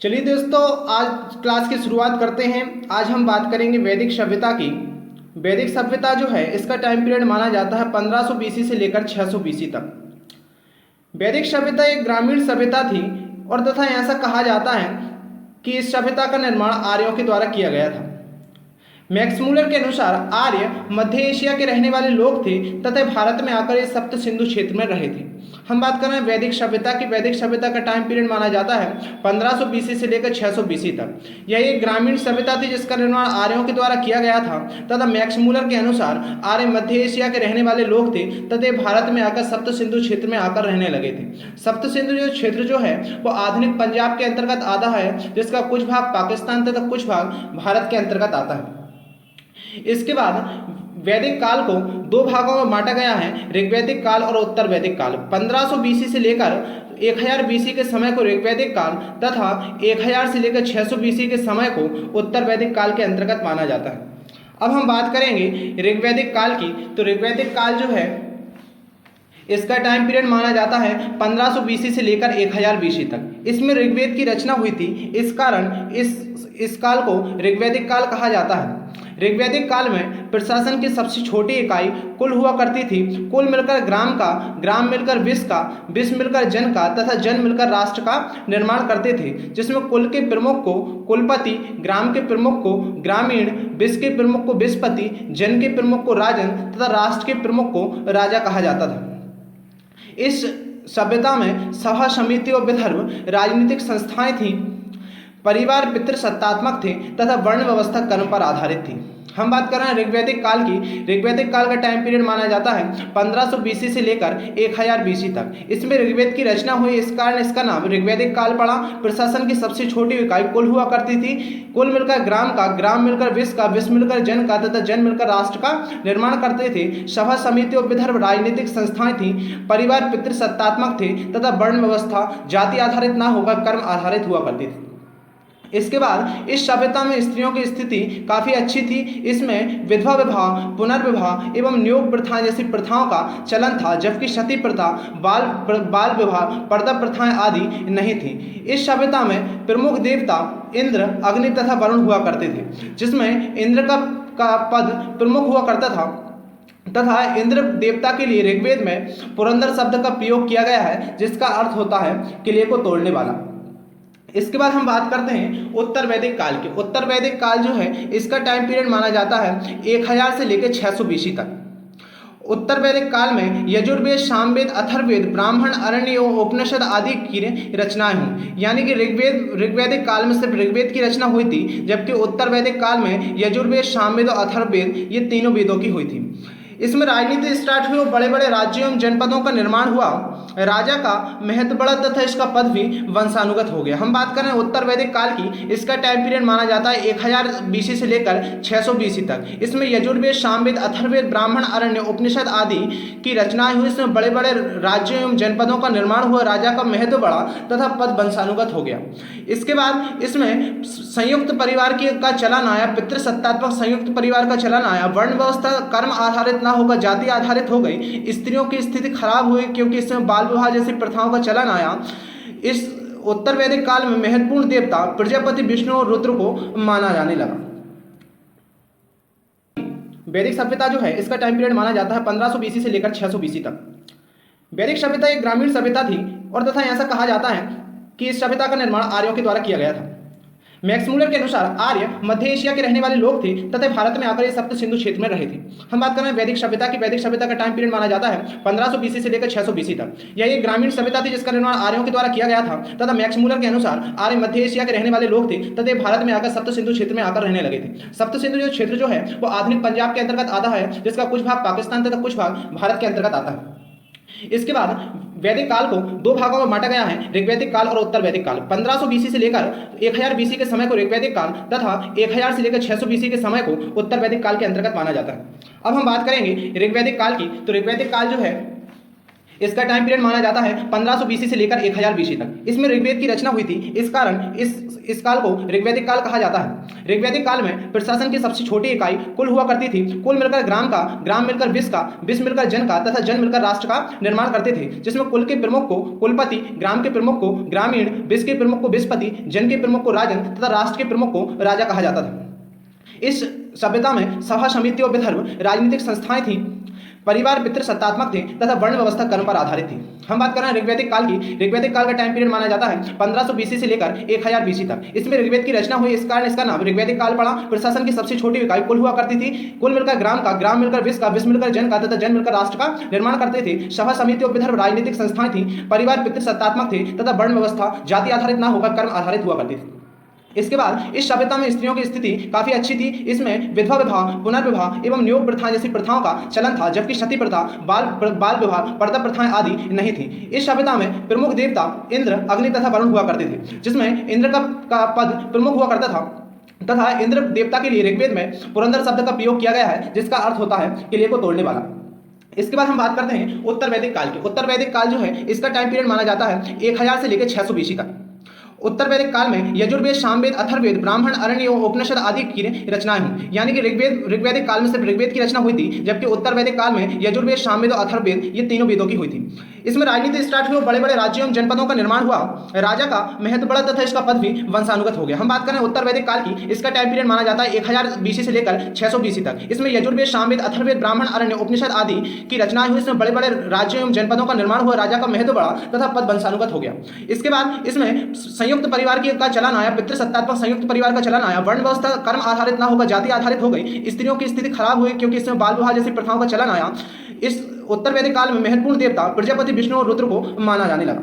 चलिए दोस्तों, आज क्लास की शुरुआत करते हैं। आज हम बात करेंगे वैदिक सभ्यता की। वैदिक सभ्यता जो है इसका टाइम पीरियड माना जाता है 1500 बीसी से लेकर 600 बीसी तक। वैदिक सभ्यता एक ग्रामीण सभ्यता थी और तथा ऐसा कहा जाता है कि इस सभ्यता का निर्माण आर्यों के द्वारा किया गया था। मैक्स मूलर के अनुसार आर्य मध्य एशिया के रहने वाले लोग थे तथा भारत में आकर इस सप्त सिंधु क्षेत्र में रहे थे। हम बात कर रहे हैं वैदिक सभ्यता की। वैदिक सभ्यता का टाइम पीरियड माना जाता है 1500 बीसी से लेकर 600 बीसी तक। यह एक ग्रामीण सभ्यता थी जिसका निर्माण आर्यों के द्वारा किया गया था तथा मैक्स मूलर के अनुसार आर्य मध्य एशिया के रहने वाले लोग थे तथा भारत में आकर सप्त सिंधु क्षेत्र में आकर रहने लगे थे। सप्त सिंधु जो क्षेत्र जो है वो आधुनिक पंजाब के अंतर्गत आता है, जिसका कुछ भाग पाकिस्तान तथा कुछ भाग भारत के अंतर्गत आता है। इसके बाद वैदिक काल को दो भागों में बांटा गया है, ऋग्वैदिक काल और उत्तर वैदिक काल। 1500 बीसी से लेकर 1000 बीसी के समय को ऋग्वैदिक काल तथा 1000 से लेकर 600 बीसी के समय को उत्तर वैदिक काल के अंतर्गत माना जाता है। अब हम बात करेंगे ऋग्वैदिक काल की। तो ऋग्वैदिक काल जो है इसका टाइम पीरियड माना जाता है 1500 बीसी से लेकर 1000 बीसी तक। इसमें ऋग्वेद की रचना हुई थी, इस कारण इस काल को ऋग्वैदिक काल कहा जाता है। ऋग्वैदिक काल में प्रशासन की सबसे छोटी इकाई कुल हुआ करती थी। कुल मिलकर ग्राम का, ग्राम मिलकर विश्व का, विश्व मिलकर जन का तथा जन मिलकर राष्ट्र का निर्माण करते थे, जिसमें कुल के प्रमुख को कुलपति, ग्राम के प्रमुख को ग्रामीण, विश्व के प्रमुख को विश्वपति, जन के प्रमुख को राजन तथा राष्ट्र के प्रमुख को राजा कहा जाता था। इस सभ्यता में सभा, समिति और विदर्भ राजनीतिक संस्थाएं थीं। परिवार पितृसत्तात्मक थे तथा वर्ण व्यवस्था कर्म पर आधारित थी। हम बात कर रहे हैं ऋग्वैदिक काल की। ऋग्वैदिक काल का टाइम पीरियड माना जाता है 1500 बीसी से लेकर 1000 बीसी तक। इसमें ऋग्वेद की रचना हुई, इस कारण इसका नाम ऋग्वैदिक काल पड़ा। प्रशासन की सबसे छोटी इकाई कुल हुआ करती थी। कुल मिलकर ग्राम का, ग्राम मिलकर विश्व का, विश्व मिलकर जन का तथा जन मिलकर राष्ट्र का निर्माण करते थे। सभा, समिति और विदर्भ राजनीतिक संस्थाएं थीं। परिवार पितृसत्तात्मक थे तथा वर्ण व्यवस्था जाति आधारित न होकर कर्म आधारित हुआ करती थी। इसके बाद इस सभ्यता में स्त्रियों की स्थिति काफ़ी अच्छी थी। इसमें विधवा विवाह, पुनर्विवाह एवं नियोग प्रथा जैसी प्रथाओं का चलन था, जबकि सती प्रथा, बाल विवाह, पर्दा प्रथाएं आदि नहीं थी। इस सभ्यता में प्रमुख देवता इंद्र, अग्नि तथा वरुण हुआ करते थे, जिसमें इंद्र का पद प्रमुख हुआ करता था तथा इंद्र देवता के लिए ऋग्वेद में पुरंदर शब्द का प्रयोग किया गया है, जिसका अर्थ होता है किले को तोड़ने वाला। इसके बाद हम बात करते हैं उत्तर वैदिक काल की। उत्तर वैदिक काल जो है इसका टाइम पीरियड माना जाता है 1000 से लेकर 600 बीसी तक। उत्तर वैदिक काल में यजुर्वेद, सामवेद, अथर्ववेद, ब्राह्मण, अरण्य एवं उपनिषद आदि की रचनाएं हुई। यानी कि ऋग्वैदिक काल में सिर्फ ऋग्वेद की रचना हुई थी, जबकि उत्तर वैदिक काल में यजुर्वेद, सामवेद और अथर्ववेद ये तीनों वेदों की हुई थी। इसमें राजनीति स्टार्ट हुई और बड़े बड़े राज्यों एवं जनपदों का निर्माण हुआ। राजा का महत्व बढ़ा तथा इसका पद भी वंशानुगत हो गया। हम बात कर रहे हैं उत्तर वैदिक काल की। इसका टाइम पीरियड माना जाता है 1000 बीसी से लेकर 600 बीसी तक। इसमें यजुर्वेद, सामवेद, अथर्ववेद, ब्राह्मण, अरण्य, उपनिषद आदि की रचनाएं हुई। इसमें बड़े बड़े राज्यों एवं जनपदों का निर्माण हुआ, राजा का महत्व बढ़ा तथा पद वंशानुगत हो गया। इसके बाद इसमें संयुक्त परिवार का चलन आया, पितृसत्तात्मक संयुक्त परिवार का चलन आया। वर्ण व्यवस्था कर्म आधारित ना होकर जाति आधारित हो गई। स्त्रियों की स्थिति खराब हुई क्योंकि इसमें बाल विवाह जैसी प्रथाओं का चलन आया। इस उत्तर वैदिक काल में महत्वपूर्ण देवता प्रजापति, विष्णु और रुद्र को माना जाने लगा। वैदिक सभ्यता जो है इसका टाइम पीरियड माना जाता है 1500 बीसी से लेकर 600 बीसी तक। वैदिक सभ्यता एक ग्रामीण सभ्यता थी और तथा ऐसा कहा जाता है कि इस सभ्यता का निर्माण आर्यों के द्वारा किया गया था। मैक्स मूलर के अनुसार आर्य मध्य एशिया के रहने वाले लोग थे तथा भारत में आकर ये सप्त सिंधु क्षेत्र में रहे थे। हम बात कर रहे हैं वैदिक सभ्यता की। वैदिक सभ्यता का टाइम पीरियड माना जाता है 1500 बीसी से लेकर 600 बीसी तक। यह एक ग्रामीण सभ्यता थी जिसका निर्माण आर्यों के द्वारा किया गया था तथा मैक्स मूलर के अनुसार आर्य मध्य एशिया के रहने वाले लोग थे तथा भारत में आकर सप्त सिंधु क्षेत्र में आकर रहने लगे थे। सप्त सिंधु जो क्षेत्र जो है वो आधुनिक पंजाब के अंतर्गत आता है, जिसका कुछ भाग पाकिस्तान तथा कुछ भाग भारत के अंतर्गत आता है। इसके बाद वैदिक काल को दो भागों में बांटा गया है, ऋग्वैदिक काल और उत्तर वैदिक काल। 1500 बीसी से लेकर 1000 बीसी के समय को ऋग्वैदिक काल तथा 1000 से लेकर 600 बीसी के समय को उत्तर वैदिक काल के अंतर्गत माना जाता है। अब हम बात करेंगे ऋग्वैदिक काल की। तो ऋग्वैदिक काल जो है इसका टाइम पीरियड माना जाता है 1500 बीसी से लेकर 1000 बीसी तक। इसमें ऋग्वेद की रचना हुई थी, इस कारण इस काल को ऋग्वैदिक काल कहा जाता है। ऋग्वैदिक काल में प्रशासन की सबसे छोटी इकाई कुल हुआ करती थी। कुल मिलकर ग्राम का, ग्राम मिलकर विश्व का, विश्व मिलकर जन का तथा जन मिलकर राष्ट्र का निर्माण करते थे, जिसमें कुल के प्रमुख को कुलपति, ग्राम के प्रमुख को ग्रामीण, विश्व के प्रमुख को विश्वपति, जन के प्रमुख को राजन तथा राष्ट्र के प्रमुख को राजा कहा जाता था। इस सभ्यता में सभा, समिति और विधर्म राजनीतिक संस्थाएं थीं। परिवार पितृसत्तात्मक थे तथा वर्ण व्यवस्था कर्म पर आधारित थी। हम बात कर रहे हैं ऋग्वैदिक काल की। ऋग्वैदिक काल का टाइम पीरियड माना जाता है 1500 बीसी से लेकर 1000 बीसी तक। इसमें ऋग्वेद की रचना हुई, इस कारण इसका नाम ऋग्वैदिक काल पड़ा। प्रशासन की सबसे छोटी इकाई कुल हुआ करती थी। कुल मिलकर ग्राम का, ग्राम मिलकर विश्व का, विश्व मिलकर जन का तथा जन मिलकर राष्ट्र का निर्माण करते थे। सभा, समिति और विधर्म राजनीतिक संस्थाएं थी। परिवार पितृसत्तात्मक थे तथा वर्ण व्यवस्था जाति आधारित न होकर कर्म आधारित हुआ करती थी। इसके बाद इस सभ्यता में स्त्रियों की स्थिति काफी अच्छी थी। इसमें विधवा विवाह, पुनर्विवाह एवं नियोग प्रथा जैसी प्रथाओं का चलन था, जबकि सती प्रथा, बाल विवाह, पर्दा प्रथाएं आदि नहीं थी। इस सभ्यता में प्रमुख देवता इंद्र, अग्नि तथा वरुण हुआ करते थे, जिसमें इंद्र का पद प्रमुख हुआ करता था तथा इंद्र देवता के लिए ऋग्वेद में पुरंदर शब्द का प्रयोग किया गया है, जिसका अर्थ होता है किले को तोड़ने वाला। इसके बाद हम बात करते हैं उत्तर वैदिक काल की। उत्तर वैदिक काल जो है, इसका टाइम पीरियड माना जाता है 1000 से लेकर 600 बीसी तक। उत्तर वैदिक काल में यजुर्वेद, सामवेद, अथर्ववेद, ब्राह्मण, अरण्य और उपनिषद आदि की रचनाएं हुई। यानी कि ऋग्वैदिक काल में सिर्फ ऋग्वेद की रचना हुई थी, जबकि उत्तर वैदिक काल में यजुर्वेद, सामवेद और अथर्ववेद ये तीनों वेदों की हुई थी। इसमें राजनीति स्टार्ट हुई और बड़े बड़े राज्यों एवं जनपदों का निर्माण हुआ। राजा का महत्व बढ़ा तथा इसका पद भी वंशानुगत हो गया। हम बात करें उत्तर वैदिक काल की। इसका टाइम पीरियड माना जाता है 1000 बीसी से लेकर 600 बीसी तक। इसमें यजुर्वेद, सामवेद, अथर्ववेद, ब्राह्मण, अरण्य, उपनिषद आदि की रचनाएं हुई। इसमें बड़े बड़े राज्यों एवं जनपदों का निर्माण हुआ, राजा का महत्व बढ़ा तथा पद वंशानुगत हो गया। इसके बाद इसमें संयुक्त परिवार का चलन आया, पितृसत्तात्मक संयुक्त परिवार का चलन आया। वर्ण व्यवस्था कर्म आधारित ना होकर जाति आधारित हो गई। स्त्रियों की स्थिति खराब हुई क्योंकि इसमें बाल विवाह जैसी प्रथाओं का चलन आया। इस उत्तर वैदिक काल में महत्वपूर्ण देवता प्रजापति, विष्णु और रुद्र को माना जाने लगा।